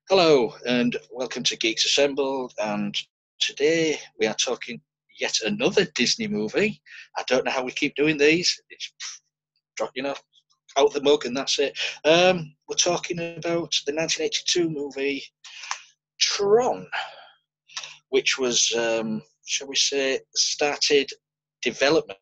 Hello and welcome to Geeks Assembled. And today we are talking yet another Disney movie. I don't know how we keep doing these. It's out the mug and that's it. We're talking about the 1982 movie Tron, which was, shall we say, started development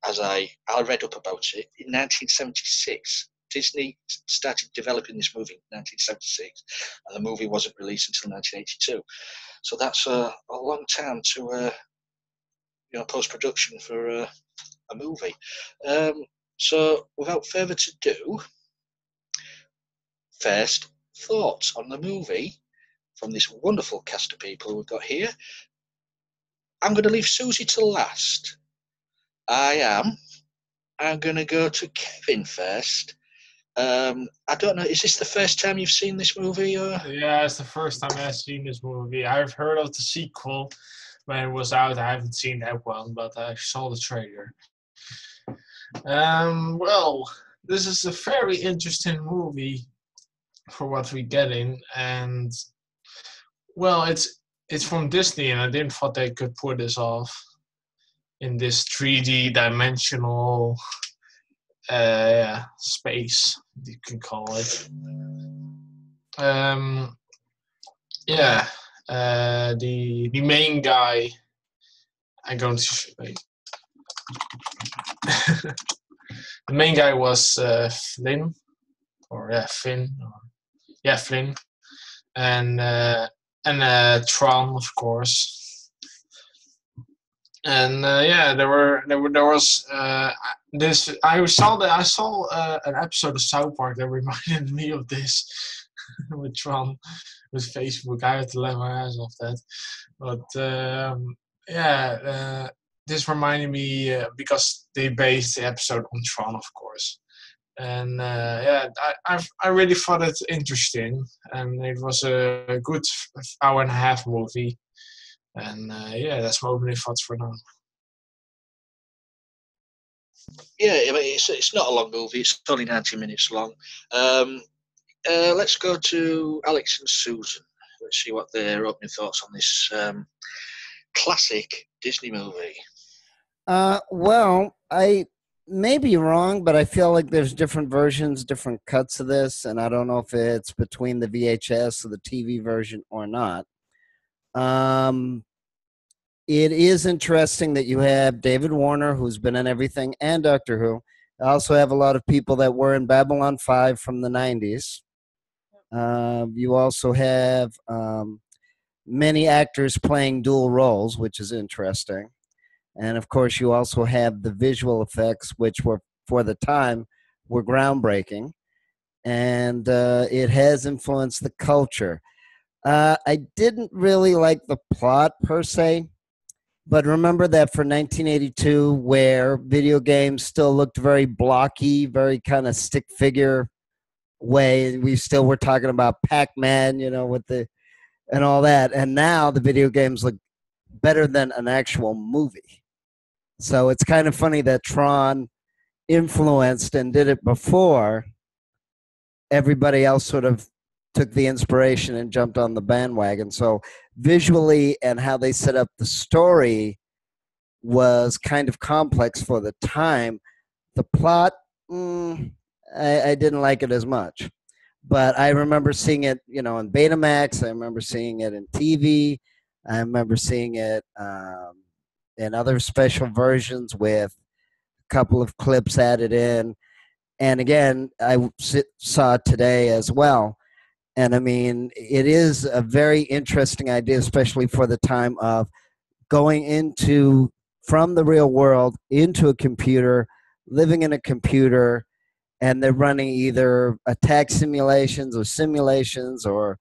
as I read up about it in 1976. Disney started developing this movie in 1976, and the movie wasn't released until 1982. So that's a long time to post production for a movie. So without further ado, first thoughts on the movie from this wonderful cast of people we've got here. I'm going to leave Susie to last. I'm going to go to Kevin first. I don't know, is this the first time you've seen this movie? Or? Yeah, it's the first time I've seen this movie. I've heard of the sequel when it was out. I haven't seen that one, but I saw the trailer. Well, this is a very interesting movie for what we're getting, and well, it's from Disney, and I didn't thought they could pull this off in this 3D dimensional space, you can call it. The main guy. I'm going to wait. The main guy was Flynn, Finn, Flynn, and Tron, of course. And there was this. I saw an episode of South Park that reminded me of this with Tron, with Facebook. I had to let my eyes off that, but this reminded me because they based the episode on Tron, of course. And I really thought it interesting, and it was a good hour and a half movie. And that's my opening thoughts for now. Yeah, I mean, it's not a long movie. It's only 90 minutes long. Let's go to Alex and Susan. Let's see what their opening thoughts on this classic Disney movie. Well, I may be wrong, but I feel like there's different versions, different cuts of this, and I don't know if it's between the VHS or the TV version or not. It is interesting that you have David Warner, who's been in everything, and Doctor Who. I also have a lot of people that were in Babylon 5 from the 90s. You also have many actors playing dual roles, which is interesting. And, of course, you also have the visual effects, which were, for the time, were groundbreaking. And it has influenced the culture. I didn't really like the plot, per se. But remember that for 1982, where video games still looked very blocky, very kind of stick figure way, we still were talking about Pac-Man, with the and all that. And now the video games look better than an actual movie. So it's kind of funny that Tron influenced and did it before everybody else sort of took the inspiration and jumped on the bandwagon. So visually and how they set up the story was kind of complex for the time. The plot, I didn't like it as much. But I remember seeing it, in Betamax. I remember seeing it in TV. I remember seeing it in other special versions with a couple of clips added in. And again, I saw it today as well. And I mean, it is a very interesting idea, especially for the time of going from the real world into a computer, living in a computer, and they're running either attack simulations or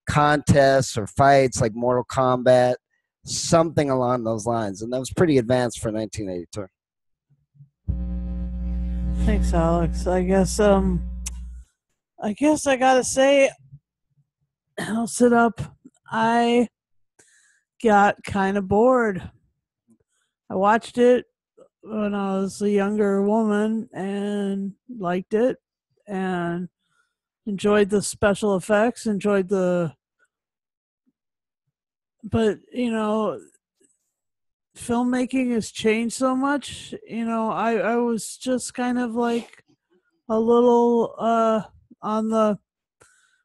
contests or fights like Mortal Kombat, something along those lines. And that was pretty advanced for 1982. Thanks, Alex. I guess I gotta say, I'll sit up. I got kind of bored. I watched it when I was a younger woman and liked it. And enjoyed the special effects, but filmmaking has changed so much. I was just kind of like a little on the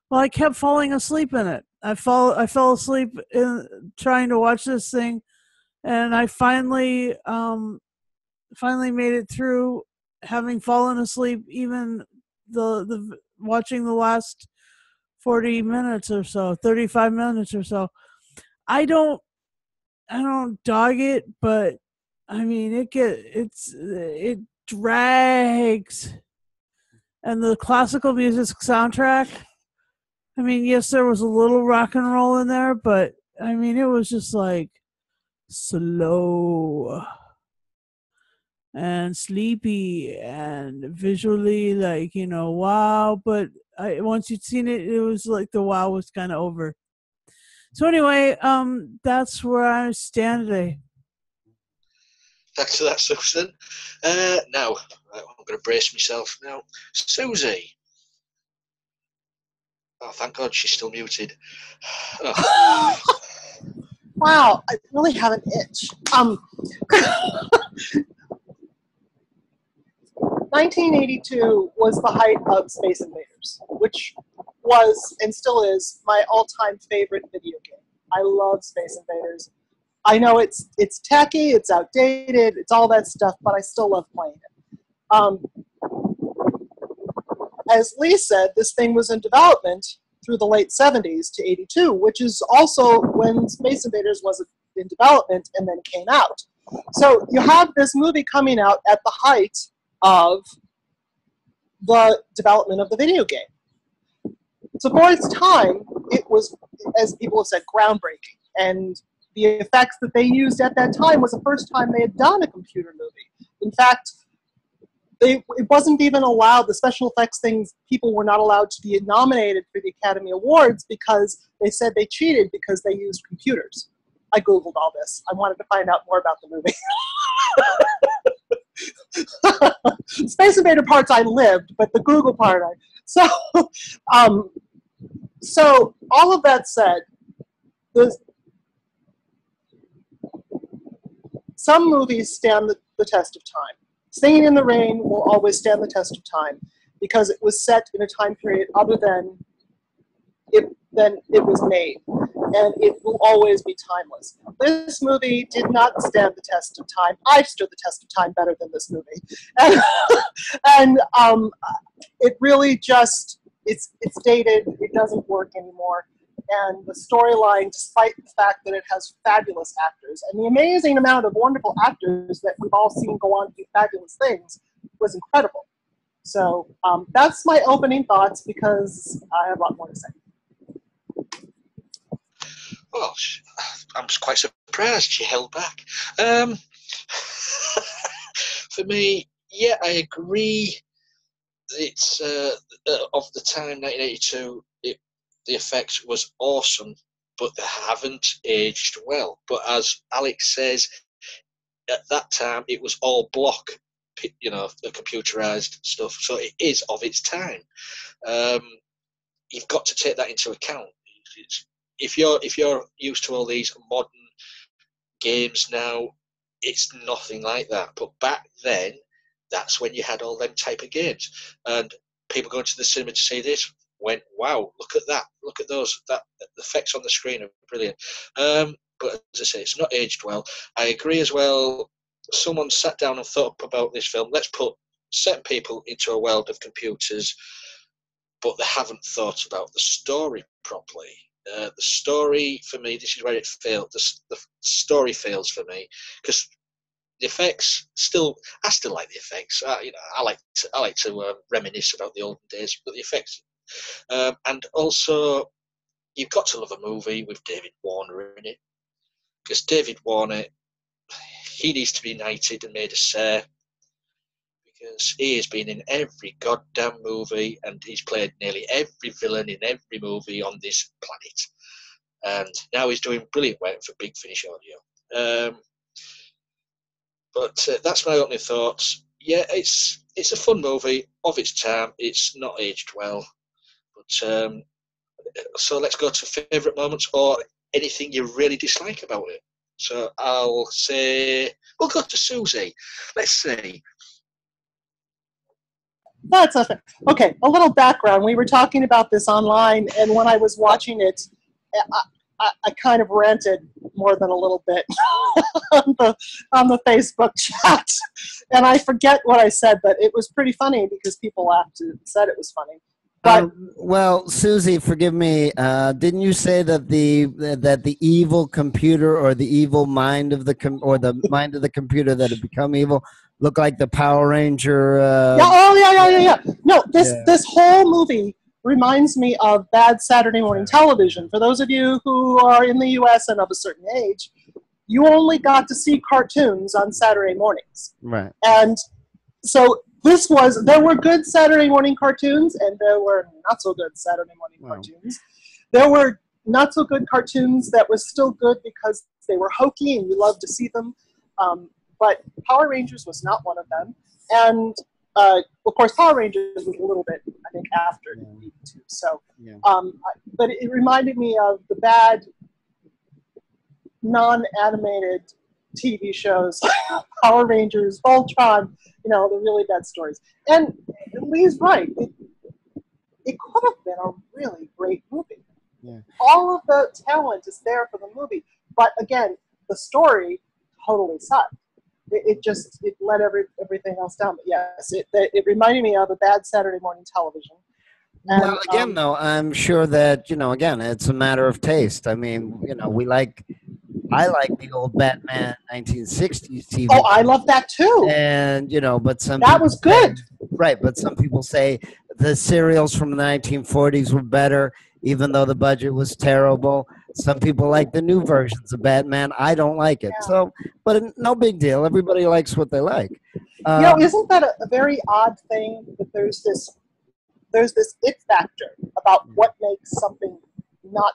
well, I kept falling asleep in it. I fell asleep in trying to watch this thing, and I finally made it through, having fallen asleep even the watching the last 40 minutes or so, 35 minutes or so. I don't dog it, but I mean it drags. And the classical music soundtrack, I mean, yes, there was a little rock and roll in there, but I mean, it was just like slow and sleepy and visually like, wow. But once you'd seen it, it was like the wow was kind of over. So anyway, that's where I stand today. Thanks for that, Susan. Now, I'm going to brace myself now. Susie. Oh, thank God she's still muted. Oh. Wow, I really have an itch. 1982 was the height of Space Invaders, which was and still is my all-time favorite video game. I love Space Invaders. I know it's tacky, it's outdated, it's all that stuff, but I still love playing it. As Lee said, this thing was in development through the late 70s to 82, which is also when Space Invaders was in development and then came out. So you have this movie coming out at the height of the development of the video game. So for its time, it was, as people have said, groundbreaking. And the effects that they used at that time was the first time they had done a computer movie. In fact, it wasn't even allowed, the special effects things, people were not allowed to be nominated for the Academy Awards because they said they cheated because they used computers. I Googled all this. I wanted to find out more about the movie. Space Invader parts I lived, but the Google part So all of that said, some movies stand the test of time. Singing in the Rain will always stand the test of time because it was set in a time period other than it was made, and it will always be timeless. This movie did not stand the test of time. I've stood the test of time better than this movie, and it really just it's dated. It doesn't work anymore. And the storyline, despite the fact that it has fabulous actors and the amazing amount of wonderful actors that we've all seen go on to do fabulous things, was incredible. So that's my opening thoughts because I have a lot more to say. Well, I'm quite surprised she held back. For me, yeah, I agree. It's of the time, 1982. The effects was awesome, but they haven't aged well. But as Alex says, at that time it was all block, the computerized stuff. So it is of its time. You've got to take that into account. If you're used to all these modern games now, it's nothing like that. But back then, that's when you had all them type of games, and people going to the cinema to see this went, wow, look at that, look at those, the effects on the screen are brilliant. But as I say, it's not aged well. I agree as well. Someone sat down and thought about this film. Let's put certain people into a world of computers, but they haven't thought about the story properly. The story, for me, this is where it failed. The story fails for me because the effects I still like the effects. I like to reminisce about the olden days, but the effects. And also, you've got to love a movie with David Warner in it, because David Warner, he needs to be knighted and made a sir, because he has been in every goddamn movie and he's played nearly every villain in every movie on this planet. And now he's doing brilliant work for Big Finish Audio. But that's my opening thoughts. Yeah, it's a fun movie of its time. It's not aged well. um, so let's go to favourite moments or anything you really dislike about it. So I'll say we'll go to Susie. Let's see. That's a okay. A little background. We were talking about this online, and when I was watching it, I kind of ranted more than a little bit on the Facebook chat, and I forget what I said, but it was pretty funny because people laughed and said it was funny. But well, Susie, forgive me. Didn't you say that the evil computer or the evil mind of the mind of the computer that had become evil looked like the Power Ranger? Yeah. No, this whole movie reminds me of bad Saturday morning television. For those of you who are in the U.S. and of a certain age, you only got to see cartoons on Saturday mornings. Right. And so there were good Saturday morning cartoons, and there were not so good Saturday morning cartoons. There were not so good cartoons that was still good because they were hokey and you loved to see them. But Power Rangers was not one of them. And of course, Power Rangers was a little bit, I think, after '82. So, but it reminded me of the bad non-animated TV shows, Power Rangers, Voltron, the really bad stories. And Lee's right. It could have been a really great movie. Yeah. All of the talent is there for the movie. But again, the story totally sucked. It let everything else down. But yes, it reminded me of a bad Saturday morning television. And, well, again, though, I'm sure that, again, it's a matter of taste. I mean, I like the old Batman 1960s TV. Oh, I love that too. And, but that was good. Right, but some people say the serials from the 1940s were better, even though the budget was terrible. Some people like the new versions of Batman. I don't like it. Yeah. So, but no big deal. Everybody likes what they like. Isn't that a very odd thing that there's this it factor about what makes something not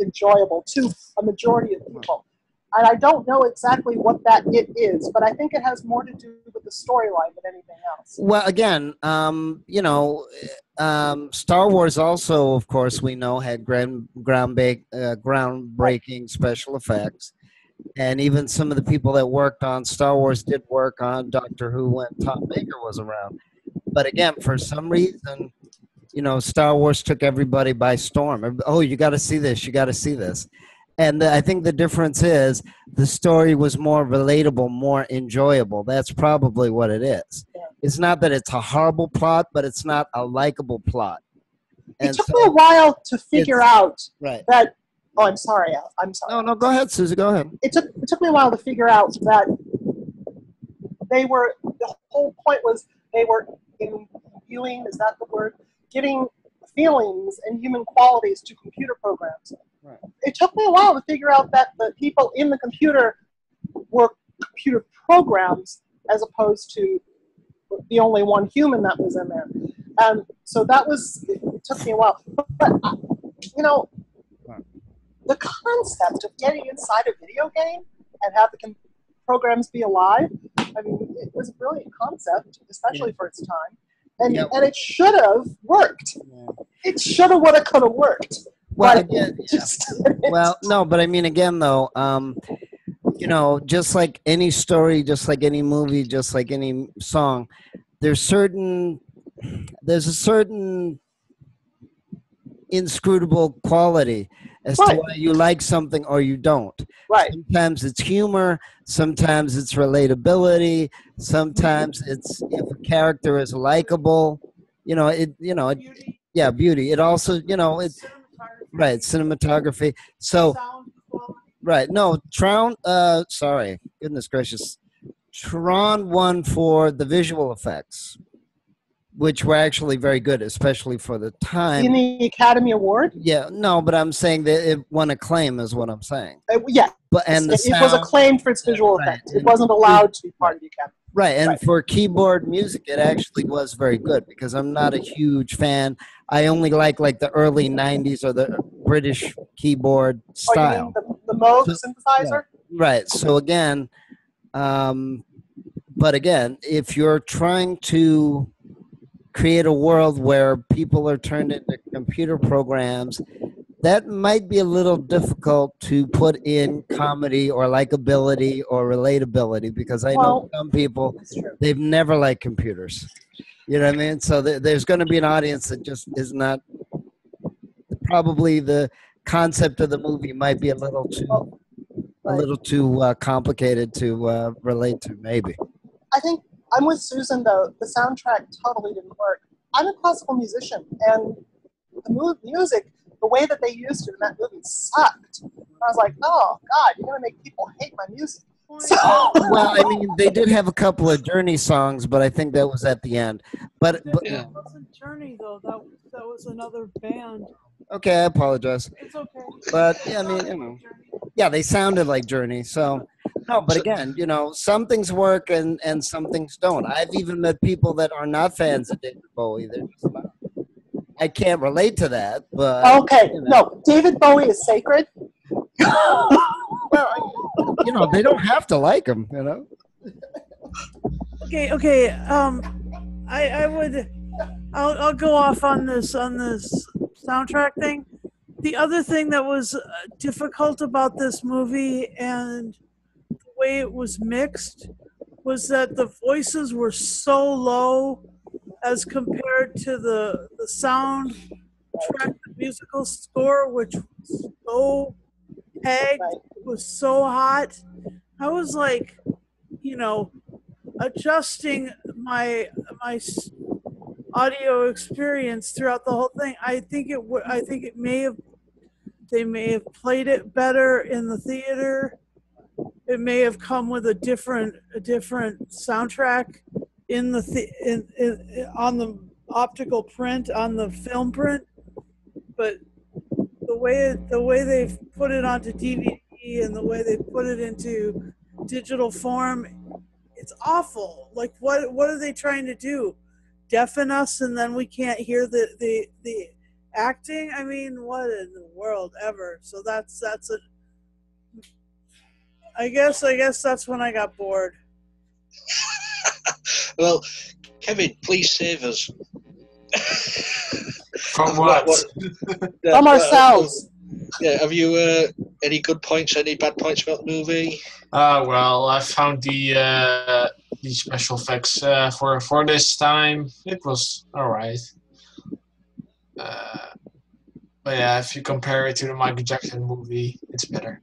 enjoyable to a majority of people. And I don't know exactly what that it is, but I think it has more to do with the storyline than anything else. Well, again, Star Wars also, of course, we know had groundbreaking special effects. And even some of the people that worked on Star Wars did work on Doctor Who when Tom Baker was around. But again, for some reason, Star Wars took everybody by storm. Oh, you got to see this. You got to see this. And I think the difference is the story was more relatable, more enjoyable. That's probably what it is. Yeah. It's not that it's a horrible plot, but it's not a likable plot. It took me a while to figure out that. Oh, I'm sorry, Al. I'm sorry. No, go ahead, Susie. Go ahead. It took me a while to figure out that the whole point was they were imbuing, is that the word? Giving feelings and human qualities to computer programs. Right. It took me a while to figure out that the people in the computer were computer programs as opposed to the only one human that was in there. And so it took me a while. But the concept of getting inside a video game and have the programs be alive, I mean, it was a brilliant concept, especially for its time. And it should have worked. Yeah. It should have, would have, could have worked. Well, again, well, no, but I mean, again, though, just like any story, just like any movie, just like any song, there's a certain inscrutable quality as to why you like something or you don't. Right. Sometimes it's humor, sometimes it's relatability, sometimes it's if a character is likable, beauty. It also, right, cinematography. So, right, no, Tron, goodness gracious. Tron won for the visual effects, which were actually very good, especially for the time. In the Academy Award? Yeah, no, but I'm saying that it won acclaim is what I'm saying. Yeah. And it was acclaimed for its visual effects. It wasn't allowed to be part of the Academy. Right, and for keyboard music, it actually was very good because I'm not a huge fan. I only like the early 90s or the British keyboard style. You mean the Moog synthesizer? Yeah. Right, so again, but again, if you're trying to create a world where people are turned into computer programs, that might be a little difficult to put in comedy or likability or relatability, because I know some people, That's true. they've never liked computers. You know what I mean? So there's going to be an audience that just is not, probably the concept of the movie might be a little too complicated to relate to, maybe. I think I'm with Susan, though. The soundtrack totally didn't work. I'm a classical musician, and the music, the way that they used it in that movie sucked. And I was like, oh, God, you're going to make people hate my music. So, Well, I mean, they did have a couple of Journey songs, but I think that was at the end. But That wasn't Journey, though. That was another band. okay, I apologize. It's okay. But yeah, I mean, you know, yeah, they sounded like Journey. So no, but again, you know, some things work and some things don't. I've even met people that are not fans of David Bowie. They're just not. I can't relate to that, but okay, you know. no, David Bowie is sacred. Well, you know, they don't have to like him, you know. Okay. I'll go off on this soundtrack thing. The other thing that was difficult about this movie and the way it was mixed was that the voices were so low as compared to the soundtrack, the musical score, which was so pegged, it was so hot. I was like, you know, adjusting my audio experience throughout the whole thing. I think they may have played it better in the theater. It may have come with a different soundtrack in the on the optical print, on the film print, but the way they've put it onto DVD and the way they put it into digital form, it's awful. Like, what are they trying to do? Deafen us and then we can't hear the acting? I mean, what in the world ever? So that's a. I guess that's when I got bored. Well, Kevin, please save us. From what? From ourselves. Yeah, have you any good points, any bad points about the movie? Well, I found the special effects for this time. It was alright. But yeah, if you compare it to the Michael Jackson movie, it's better.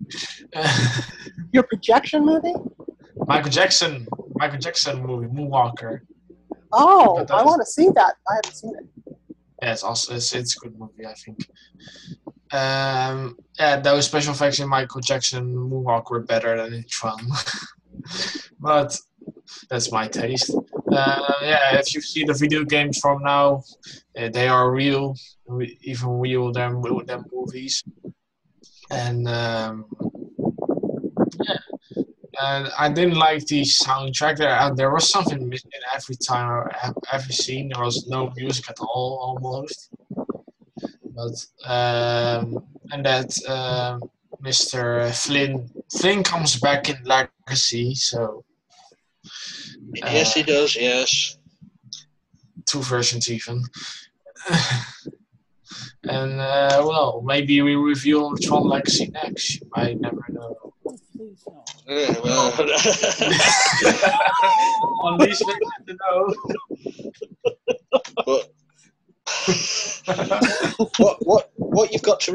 Your projection movie? Michael Jackson movie, Moonwalker. Oh, I want to see that. I haven't seen it. Yeah, it's a good movie, I think. Yeah, those special effects in Michael Jackson Moonwalk were better than in Tron. But that's my taste. Yeah, if you see the video games from now, they are real, even real than movies. And yeah, and I didn't like the soundtrack. There was something missing every time, every scene. There was no music at all, almost. But and that Mr. Flynn comes back in Legacy, so Yes, he does. Yes, 2 versions even. And well, maybe we reveal Tron Legacy next. You might never know. Please no. well, On these things to know. but what you've got to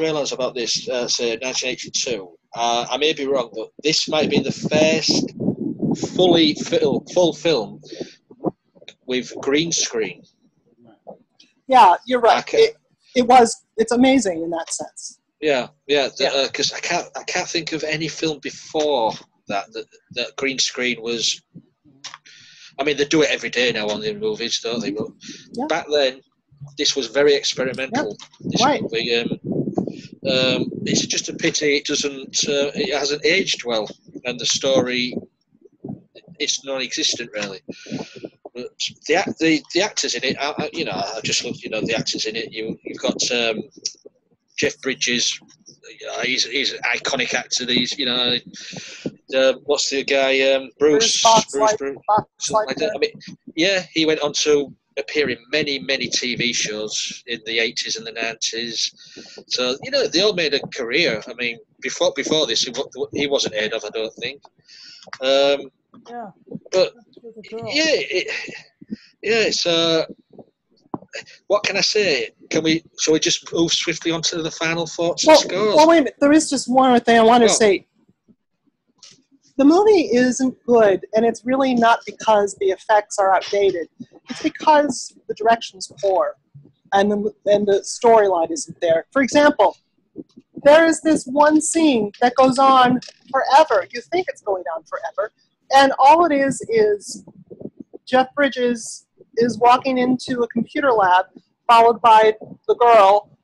realize about this, say 1982. I may be wrong, but this might be the first full film with green screen. Yeah, you're right. Okay. It's amazing in that sense. Yeah. Because I can't think of any film before that green screen was. I mean, they do it every day now on the movies, don't they? But back then, this was very experimental. This movie. It's just a pity it hasn't aged well, and the story, it's non-existent really. But the actors in it, I just looked, the actors in it. You've got Jeff Bridges. He's an iconic actor. What's the guy? Bruce. Like that. I mean, yeah, he went on to appear in many, many TV shows in the 80s and the 90s. So, they all made a career. I mean, before this, he wasn't heard of, I don't think. Yeah. But, With the girl. it's... what can I say? Shall we just move swiftly on to the final thoughts and scores? Well, wait a minute. There is just one more thing I want to say. The movie isn't good, and it's really not because the effects are outdated. It's because the direction's poor, and the storyline isn't there. For example, there is this one scene that goes on forever. You think it's going on forever, and all it is Jeff Bridges is walking into a computer lab, followed by the girl,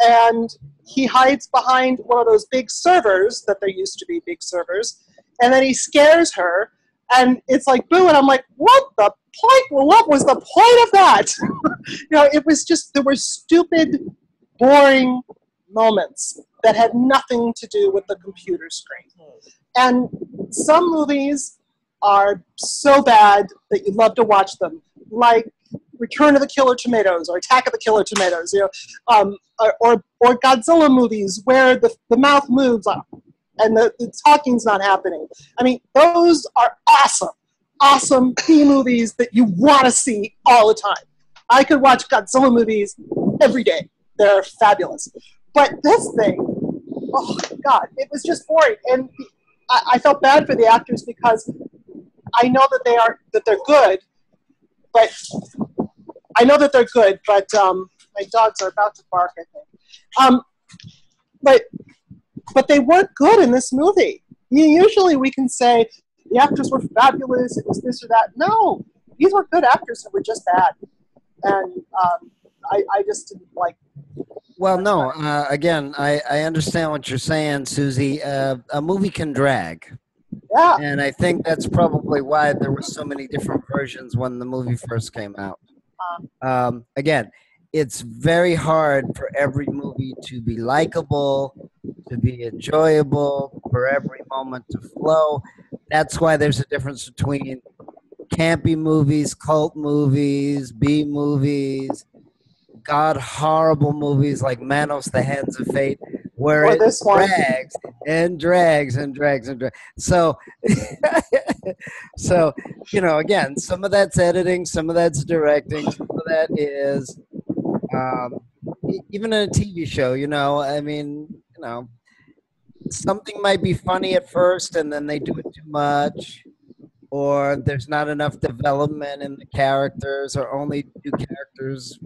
and he hides behind one of those big servers that there used to be big servers, and then he scares her, and it's like, boo, and I'm like, what the point? Well, what was the point of that? It was just, there were stupid, boring moments that had nothing to do with the computer screen. And some movies are so bad that you love to watch them, like Return of the Killer Tomatoes or Attack of the Killer Tomatoes, or Godzilla movies where the mouth moves and the talking's not happening. I mean, those are awesome B-movies that you want to see all the time. I could watch Godzilla movies every day. They're fabulous. But this thing, oh God, it was just boring. And I felt bad for the actors because I know that they're good, but my dogs are about to bark, I think. But they weren't good in this movie. I mean, usually we can say the actors were fabulous, it was this or that. No, these were good actors who were just bad. And I just didn't like. Well, no, again, I understand what you're saying, Susie. A movie can drag. Yeah. And I think that's probably why there were so many different versions when the movie first came out. Again, it's very hard for every movie to be likable, to be enjoyable, for every moment to flow. That's why there's a difference between campy movies, cult movies, B movies, horrible movies like Manos, The Hands of Fate, where it drags and drags and drags and drags. So, again, some of that's editing, some of that's directing, some of that is even in a TV show, something might be funny at first and then they do it too much, or there's not enough development in the characters, or only two characters,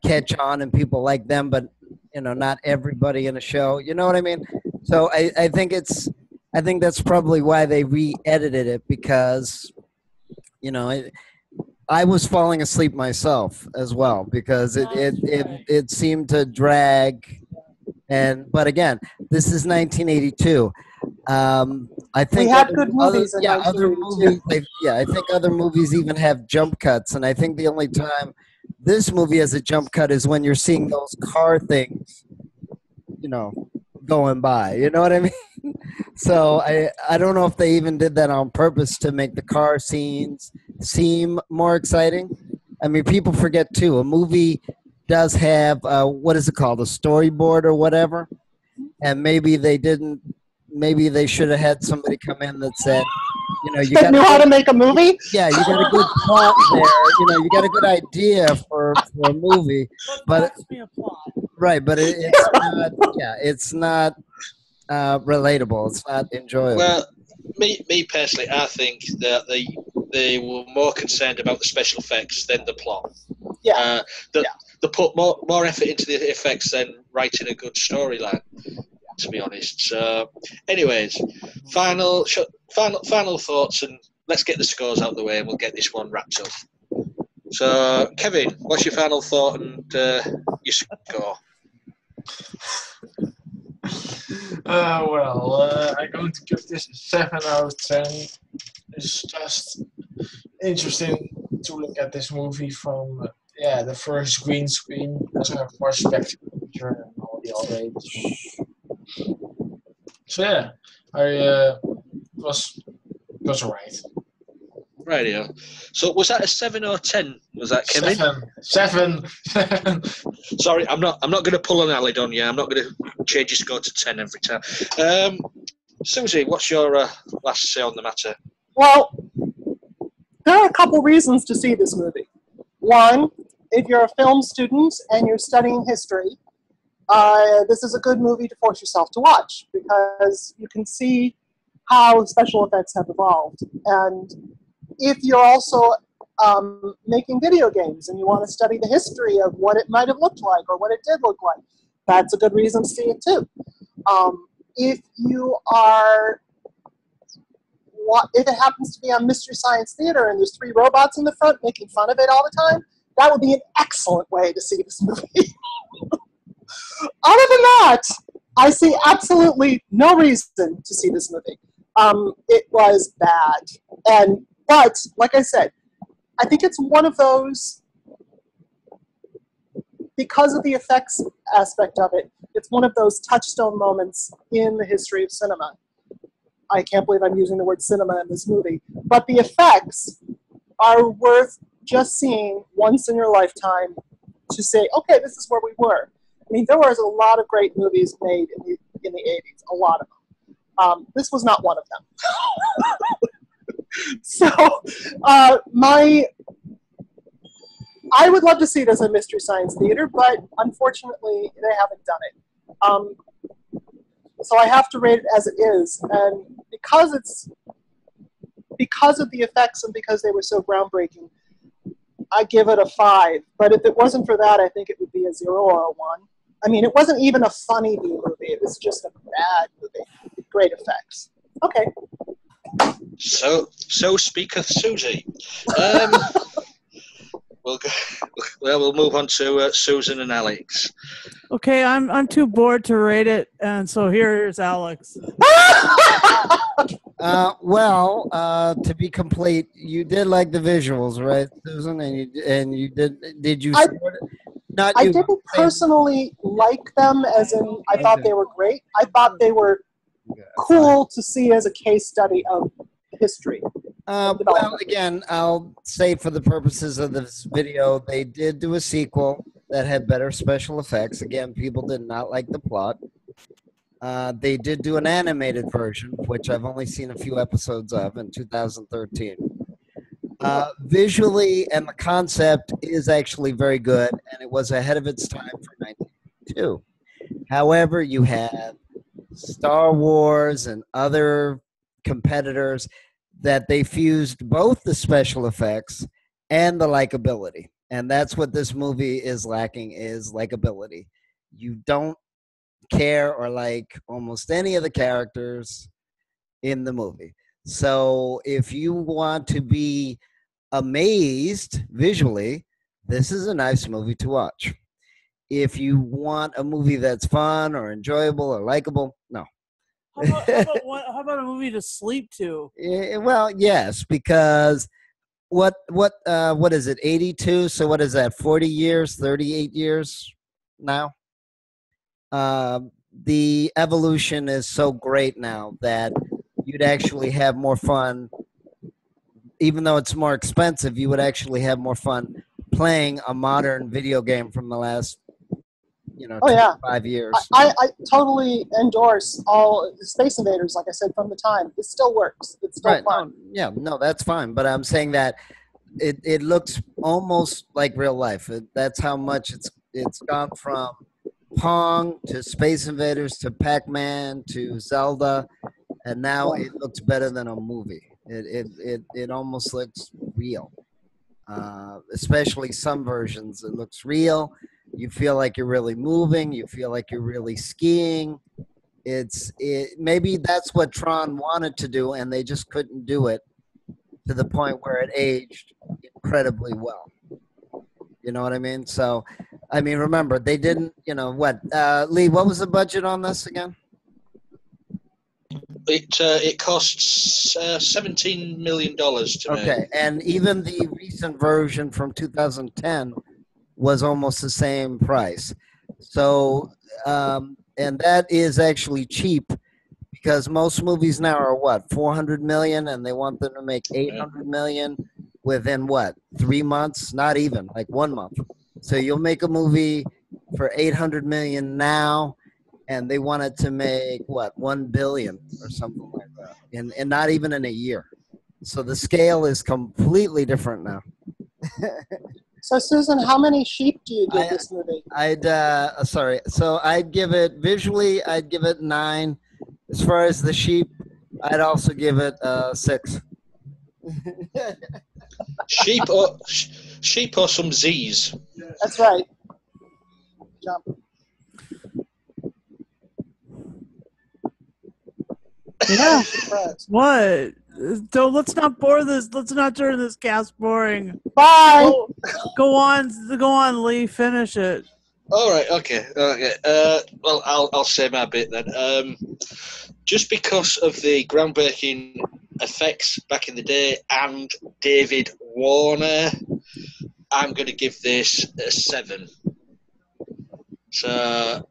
catch on and people like them, but not everybody in a show. You know what I mean? So I think that's probably why they re-edited it, because I was falling asleep myself as well, because it seemed to drag. But again, this is 1982. I think we had good movies. Other movies. I think other movies even have jump cuts, and I think the only time this movie has a jump cut is when you're seeing those car things, going by. You know what I mean? So I don't know if they even did that on purpose to make the car scenes seem more exciting. I mean, people forget too. A movie does have what is it called, a storyboard or whatever, and maybe they didn't. Maybe they should have had somebody come in that said, you that knew how to make a movie. Yeah, you got a good plot there. You got a good idea for a movie, but right, but it's not. Yeah, it's not relatable. It's not enjoyable. Well, me personally, I think that they were more concerned about the special effects than the plot. Yeah. They put more effort into the effects than writing a good storyline, to be honest. So, anyways, final thoughts, and let's get the scores out of the way, and we'll get this one wrapped up. So, Kevin, what's your final thought and your score? I'm going to give this a 7 out of 10. It's just interesting to look at this movie from the first green screen as a more spectacular picture and all the other aids. So it was alright. Radio. So was that a 7 or 10 Was that Kevin? Seven. Sorry, I'm not going to pull an Alid on you. I'm not going to change your score to 10 every time. Susie, what's your last say on the matter? Well, there are a couple reasons to see this movie. One, if you're a film student and you're studying history, this is a good movie to force yourself to watch because you can see how special effects have evolved. And if you're also making video games and you want to study the history of what it might have looked like or what it did look like, that's a good reason to see it too. If it happens to be on Mystery Science Theater and there's 3 robots in the front making fun of it all the time, that would be an excellent way to see this movie. Other than that, I see absolutely no reason to see this movie. It was bad. But, like I said, I think it's one of those, because of the effects aspect of it, it's one of those touchstone moments in the history of cinema. I can't believe I'm using the word cinema in this movie. But the effects are worth just seeing once in your lifetime to say, okay, this is where we were. I mean, there was a lot of great movies made in the 80s, a lot of them. This was not one of them. So, I would love to see this at Mystery Science Theater, but unfortunately, they haven't done it. So I have to rate it as it is, and because of the effects and because they were so groundbreaking, I give it a 5. But if it wasn't for that, I think it would be a 0 or a 1. I mean, it wasn't even a funny B movie; it was just a bad movie with great effects. Okay. So speaketh Susie. We'll move on to Susan and Alex. Okay, I'm too bored to rate it, and so here's Alex. To be complete, you did like the visuals, right, Susan? And you did you? I didn't personally like them, as in I thought they were great. I thought they were cool to see as a case study of history. Well, again, I'll say for the purposes of this video, they did do a sequel that had better special effects. Again, people did not like the plot. They did do an animated version, which I've only seen a few episodes of in 2013. Visually, and the concept is actually very good, and it was ahead of its time for 1982. However, you have Star Wars and other competitors that they fused both the special effects and the likability. And that's what this movie is lacking, is likability. You don't care or like almost any of the characters in the movie. So if you want to be amazed visually, this is a nice movie to watch. If you want a movie that's fun or enjoyable or likable, no. How about a movie to sleep to? Yeah, well, yes, because what is it? 82. So what is that? 40 years, 38 years now. The evolution is so great now that you'd actually have more fun, even though it's more expensive. You would actually have more fun playing a modern video game from the last 5 years. I totally endorse all Space Invaders, like I said, from the time. It still works. It's still fun. No, that's fine. But I'm saying that it looks almost like real life. That's how much it's gone from Pong to Space Invaders to Pac-Man to Zelda, and now it looks better than a movie. It almost looks real. Especially some versions, it looks real. You feel like you're really moving. You feel like you're really skiing. Maybe that's what Tron wanted to do, and they just couldn't do it to the point where it aged incredibly well. You know what I mean? So, I mean, remember, they didn't, Lee, what was the budget on this again? It costs $17 million to make. Okay, and even the recent version from 2010 was almost the same price. So, and that is actually cheap because most movies now are what, 400 million, and they want them to make 800 million. within what, 3 months? Not even, like 1 month. So you'll make a movie for 800 million now, and they wanted to make what, 1 billion or something like that, and not even in a year. So the scale is completely different now. So, Susan, how many sheep do you give this movie? So I'd give it, visually, I'd give it 9. As far as the sheep, I'd also give it 6. Sheep or some Z's. That's right. Jump. Yeah. What? Let's not bore this. Let's not turn this cast boring. Bye. Go on, Lee. Finish it. All right. Okay. Well, I'll say my bit then. Just because of the groundbreaking effects back in the day and David Warner, I'm going to give this a 7. So,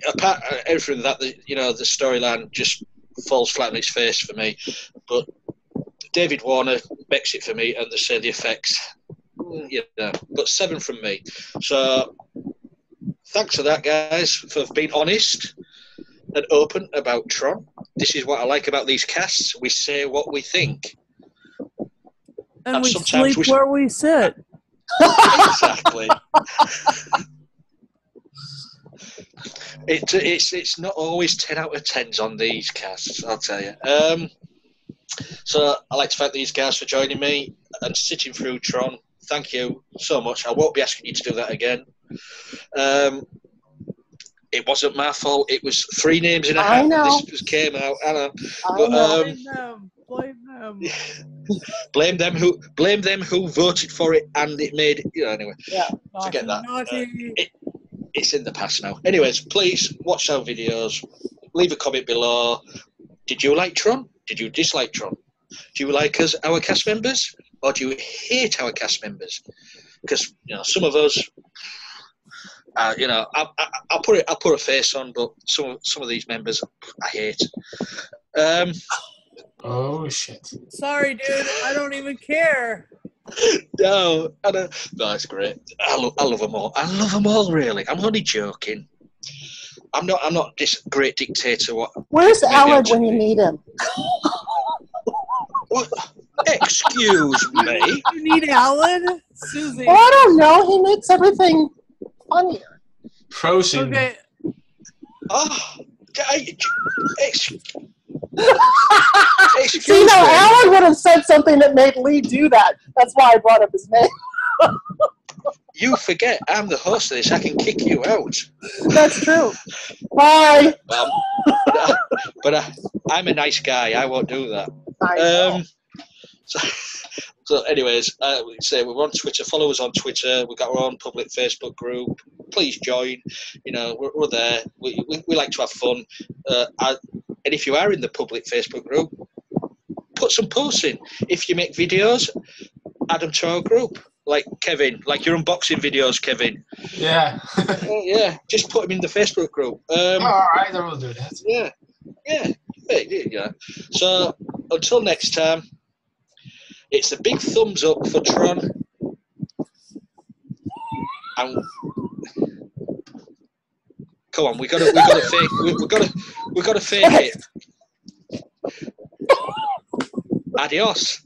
apart everything that the storyline just falls flat on its face for me, but David Warner makes it for me, and they say the effects, but 7 from me. So, thanks for that, guys, for being honest and open about Tron. This is what I like about these casts. We say what we think. And we sleep where we sit. Exactly. It's not always 10 out of 10s on these casts, I'll tell you. So I'd like to thank these guys for joining me and sitting through Tron. Thank you so much. I won't be asking you to do that again. It wasn't my fault. It was 3 names in a hat. This just came out. I know. Blame them. Blame them who voted for it, and it made anyway. Yeah. Forget that. It's in the past now. Anyways, please watch our videos. Leave a comment below. Did you like Tron? Did you dislike Tron? Do you like us, our cast members, or do you hate our cast members? Because some of us, I'll put a face on, but some of these members I hate. Oh shit! Sorry, dude. I don't even care. No, I don't. No, it's great. I love them all. I love them all, really. I'm only joking. I'm not this great dictator. Where's Alec when you need him? What? Excuse me. You need Alan? Susie. Oh, I don't know. He makes everything funnier. Frozen. Okay. Oh, excuse See, me. Alan would have said something that made Lee do that. That's why I brought up his name. You forget I'm the host of this. I can kick you out. That's true. Bye. But I'm a nice guy. I won't do that. I know. So anyways, we're on Twitter. Follow us on Twitter. We've got our own public Facebook group. Please join. We're there. We like to have fun. And if you are in the public Facebook group, put some posts in. If you make videos, add them to our group. Like Kevin, like your unboxing videos, Kevin. Yeah. Yeah, just put them in the Facebook group. All right, I will do that. Yeah. So until next time, it's a big thumbs up for Tron. And come on, we gotta fake it. Adios.